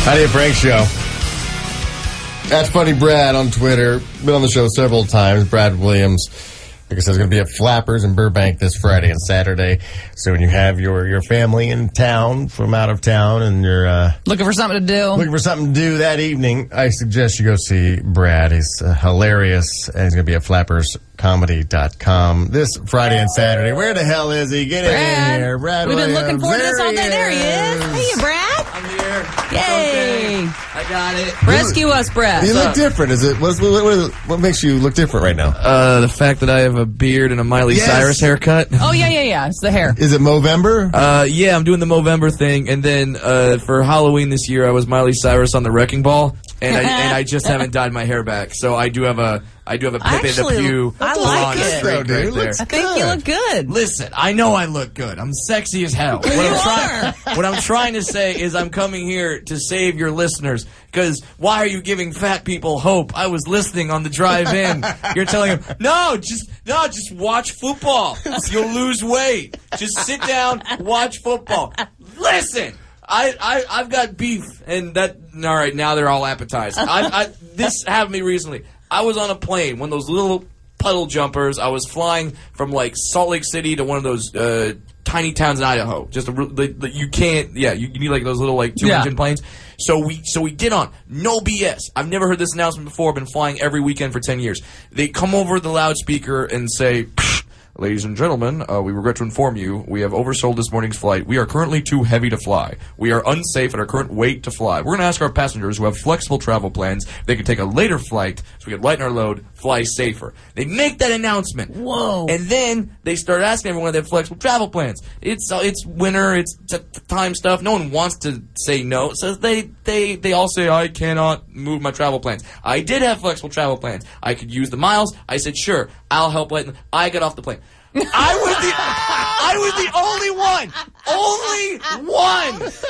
Howdy, Frank Show. That's Funny Brad on Twitter. Been on the show several times. Brad Williams. Like I said, it's going to be at Flappers in Burbank this Friday and Saturday. So when you have your family in town from out of town and you're looking for something to do that evening, I suggest you go see Brad. He's hilarious, and he's going to be at flapperscomedy.com this Friday and Saturday. Where the hell is he? Get in here, Brad. We've been looking forward to this all day. Is. There he is. Hey, Brad. I'm here. Yay! Okay. I got it. Rescue us, Brad. You look different. Is it? What makes you look different right now? The fact that I have a beard and a Miley Cyrus haircut. Oh, yeah. It's the hair. Is it Movember? Yeah, I'm doing the Movember thing, and then for Halloween this year, I was Miley Cyrus on the Wrecking Ball, and I just haven't dyed my hair back, so I do have a Pepe the Pew. I like it, though, dude. I think you look good. Listen, I know I look good. I'm sexy as hell. What I'm trying to say is I'm coming here to save your listeners. Because why are you giving fat people hope? I was listening on the drive-in. You're telling them, no, just watch football. You'll lose weight. Just sit down, watch football. Listen, I've got beef, and that. All right, now they're all appetized. This happened to me recently. I was on a plane, one of those little puddle jumpers. I was flying from like Salt Lake City to one of those tiny towns in Idaho. Just you can't. Yeah, you need like those little like 2-engine planes. So we get on. No BS. I've never heard this announcement before. I've been flying every weekend for 10 years. They come over the loudspeaker and say, ladies and gentlemen, we regret to inform you, we have oversold this morning's flight. We are currently too heavy to fly. We are unsafe at our current weight to fly. We're going to ask our passengers who have flexible travel plans if they can take a later flight so we can lighten our load, fly safer. They make that announcement. Whoa. And then they start asking everyone if they have flexible travel plans. It's winter, it's time stuff. No one wants to say no. So they all say, I cannot move my travel plans. I did have flexible travel plans. I could use the miles. I said, sure, I'll help lighten. I got off the plane. I was the only one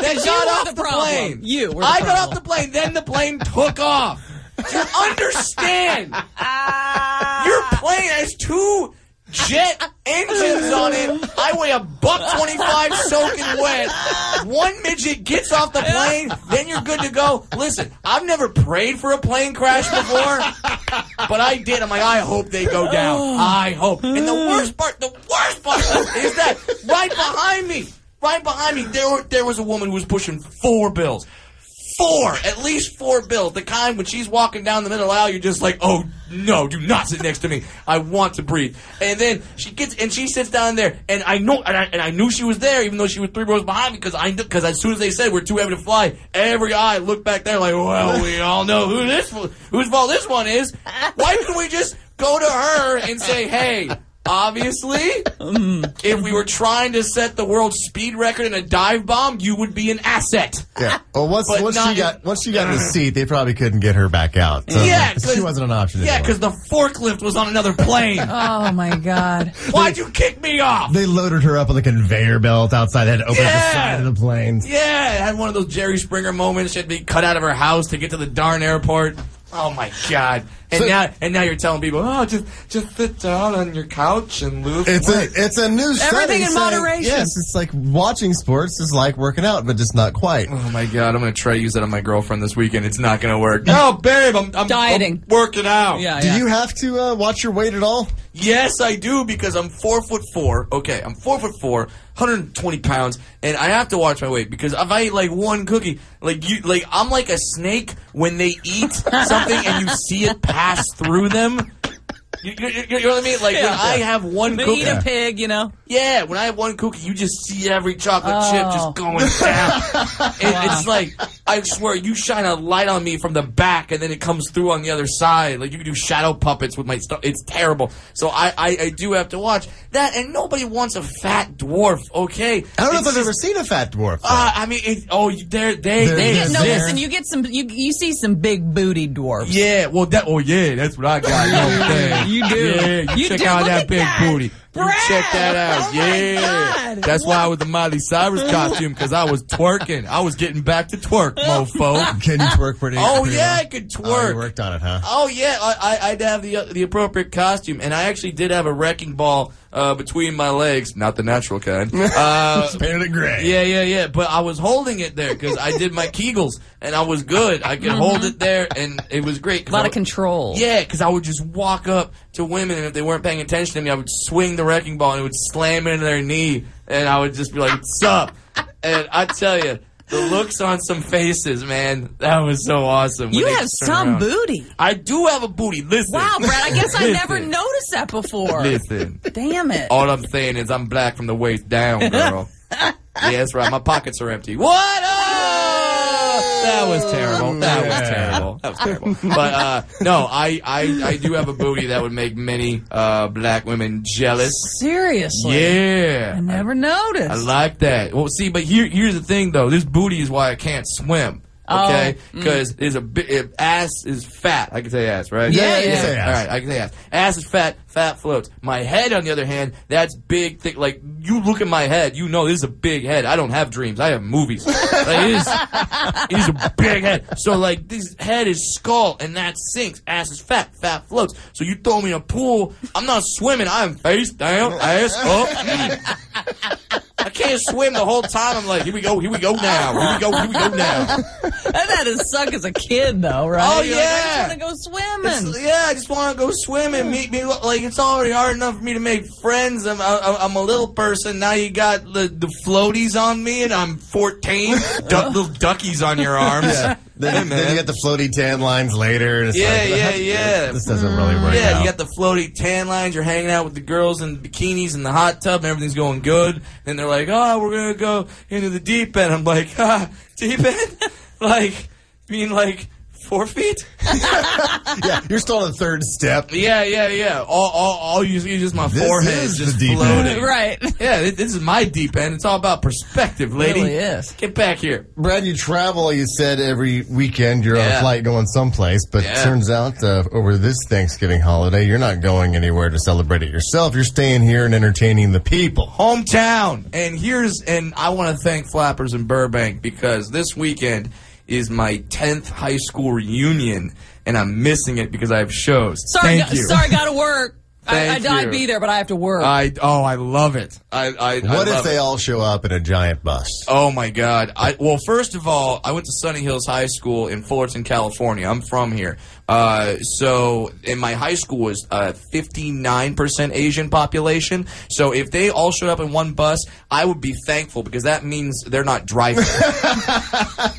that got off the plane. I got off the plane, then the plane took off. Do you understand? Your plane has 2 jet engines on it. I weigh $125 soaking wet. One midget gets off the plane, then you're good to go. Listen, I've never prayed for a plane crash before, but I did. I'm like, I hope they go down. I hope. And the worst part is that right behind me, there was a woman who was pushing 4 bills. At least 4 bills. The kind when she's walking down the middle aisle, you're just like, oh no, do not sit next to me. I want to breathe. And then she sits down there, and I knew she was there, even though she was 3 rows behind me, because as soon as they said we're too heavy to fly, every eye looked back there like, well, we all know whose fault this one is. Why couldn't we just go to her and say, hey? Obviously, if we were trying to set the world speed record in a dive bomb, you would be an asset. Yeah. Well, once she got in the seat, they probably couldn't get her back out. So yeah, she wasn't an option. Yeah, because the forklift was on another plane. Oh my God! Why'd you kick me off? They loaded her up on the conveyor belt outside. They had to open up the side of the plane. Yeah, it had one of those Jerry Springer moments. She had to be cut out of her house to get to the darn airport. Oh my God! And now you're telling people, oh, just sit down on your couch and lose weight. It's a new study. Everything in moderation. Yes, it's like watching sports is like working out, but just not quite. Oh my God! I'm gonna try to use that on my girlfriend this weekend. It's not gonna work. No, babe, I'm dieting, I'm working out. Yeah. Do you have to watch your weight at all? Yes, I do, because I'm 4'4". Okay, I'm 4'4", 120 pounds, and I have to watch my weight, because if I eat like one cookie, I'm like a snake when they eat something and you see it pass through them. You know what I mean? Like, when I have one cookie. Eat a pig, you know? Yeah, when I have one cookie, you just see every chocolate chip just going down. It's like, I swear, you shine a light on me from the back, and then it comes through on the other side. Like, you can do shadow puppets with my stuff. It's terrible. So I do have to watch that, and nobody wants a fat dwarf, okay? I don't know if I've ever seen a fat dwarf. I mean, they exist. No, listen, you get some, you see some big booty dwarfs. Yeah, well, that's what I got. You do. Yeah, you check out that big booty. Brad, you check that out. Oh yeah. That's why I was the Miley Cyrus costume, because I was twerking. I was getting back to twerk, mofo. Can you twerk pretty Oh, pretty yeah, well? I could twerk. Oh, you worked on it, huh? Oh, yeah. I'd have the appropriate costume. And I actually did have a wrecking ball between my legs, not the natural kind. Painted gray. Yeah. But I was holding it there because I did my Kegels, and I was good. I could hold it there, and it was great. A lot of control. Yeah, because I would just walk up to women, and if they weren't paying attention to me, I would swing the wrecking ball, and it would slam into their knee, and I would just be like, "Sup?" And I tell you, the looks on some faces, man, that was so awesome. You have some booty. I do have a booty. Listen. Wow, Brad, I guess I never noticed that before. Listen. Damn it. All I'm saying is I'm black from the waist down, girl. Yeah, that's right. My pockets are empty. What? Oh! That was terrible. That was terrible. But, no, I do have a booty that would make many black women jealous. Seriously? Yeah. I never noticed. I like that. Well, see, but here's the thing, though. This booty is why I can't swim. Okay, because ass is fat. I can say ass, right? Yeah. All right, I can say ass. Ass is fat. Fat floats. My head, on the other hand, that's big, thick. Like, you look at my head, you know this is a big head. I don't have dreams. I have movies. Like, it is a big head. So, like, this head is skull, and that sinks. Ass is fat. Fat floats. So you throw me in a pool, I'm not swimming. I'm face down, ass up. I can't swim the whole time. I'm like, here we go now. Here we go now. That had to suck as a kid, though, right? Oh, You're yeah. like, I just want to go swimming. I just want to go swimming. Meet me. Like, it's already hard enough for me to make friends. I'm a little person. Now you got the floaties on me, and I'm 14. Little duckies on your arms. Yeah. Then you get the floaty tan lines later. And it's yeah. This doesn't really work out. Yeah, you got the floaty tan lines. You're hanging out with the girls in bikinis in the hot tub, and everything's going good. And they're like, oh, we're going to go into the deep end. I'm like, deep end? Like, you mean like 4 feet? Yeah, you're still on the third step. Yeah. All you see is just my forehead is just the deep floating. end. Right. Yeah, this is my deep end. It's all about perspective, lady. It really is. Get back here. Brad, you travel, you said every weekend you're on a flight going someplace, but it turns out over this Thanksgiving holiday, you're not going anywhere to celebrate it yourself. You're staying here and entertaining the people. Hometown. And I want to thank Flappers in Burbank because this weekend is my 10th high school reunion, and I'm missing it because I have shows. Sorry, Thank you. gotta work. I'd be there, but I have to work. I love it. What if they all show up in a giant bus? Oh my God! Well, first of all, I went to Sunny Hills High School in Fullerton, California. I'm from here. So in my high school was 59% Asian population. So if they all showed up in one bus, I would be thankful because that means they're not driving.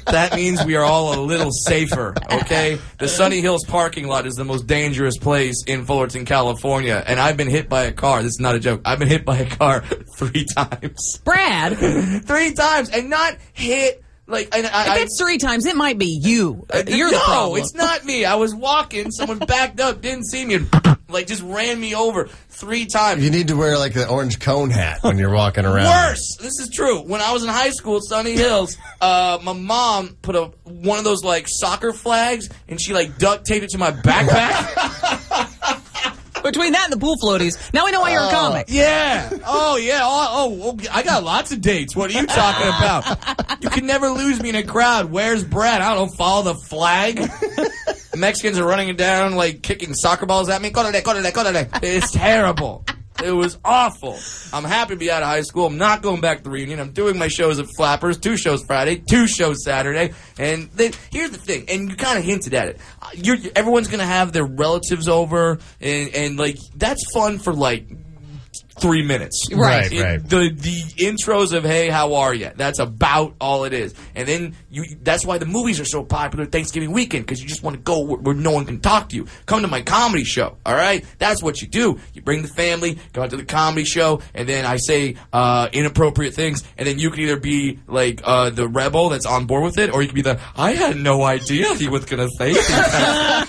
That means we are all a little safer, okay? The Sunny Hills parking lot is the most dangerous place in Fullerton, California, and I've been hit by a car. This is not a joke. I've been hit by a car 3 times. Brad. 3 times, and not hit... Like, if it's 3 times, it might be you. You're the problem. No, it's not me. I was walking, someone backed up, didn't see me, and like just ran me over 3 times. You need to wear like the orange cone hat when you're walking around. Worse. This is true. When I was in high school at Sunny Hills, my mom put one of those like soccer flags, and she like duct taped it to my backpack. Between that and the pool floaties, now we know why you're a comic. Yeah. Oh, yeah. Oh, I got lots of dates. What are you talking about? You can never lose me in a crowd. Where's Brad? I don't know. Follow the flag. Mexicans are running down, like, kicking soccer balls at me. Correle. It's terrible. It was awful. I'm happy to be out of high school. I'm not going back to the reunion. I'm doing my shows at Flappers. 2 shows Friday, 2 shows Saturday. And here's the thing, and you kind of hinted at it. Everyone's going to have their relatives over, and like, that's fun for, like, 3 minutes. Right. The intros of, hey, how are you? That's about all it is. And then that's why the movies are so popular Thanksgiving weekend, because you just want to go where no one can talk to you. Come to my comedy show, all right? That's what you do. You bring the family, go out to the comedy show, and then I say inappropriate things, and then you can either be like the rebel that's on board with it, or you can be I had no idea he was going to say that.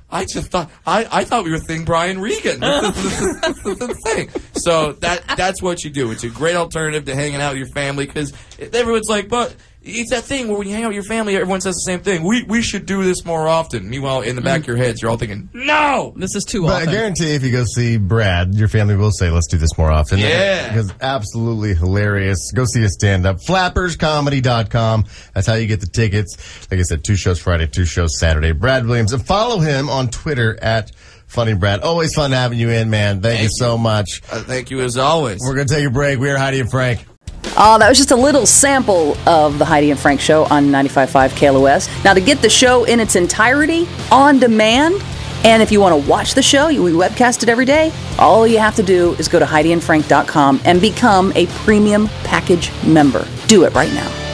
I thought we were thinking Brian Regan. That's the thing. So that's what you do. It's a great alternative to hanging out with your family, because everyone's like, but it's that thing where when you hang out with your family, everyone says the same thing. We should do this more often. Meanwhile, in the back of your heads, you're all thinking, no! This is too But often. I guarantee if you go see Brad, your family will say, let's do this more often. Yeah. Because absolutely hilarious. Go see a stand-up. FlappersComedy.com. That's how you get the tickets. Like I said, 2 shows Friday, 2 shows Saturday. Brad Williams. And follow him on Twitter at Funny Brad. Always fun having you in, man. Thank you so much. Thank you as always. We're going to take a break. We are Heidi and Frank. That was just a little sample of the Heidi and Frank Show on 95.5 KLOS. Now, to get the show in its entirety, on demand, and if you want to watch the show, we webcast it every day, all you have to do is go to HeidiandFrank.com and become a premium package member. Do it right now.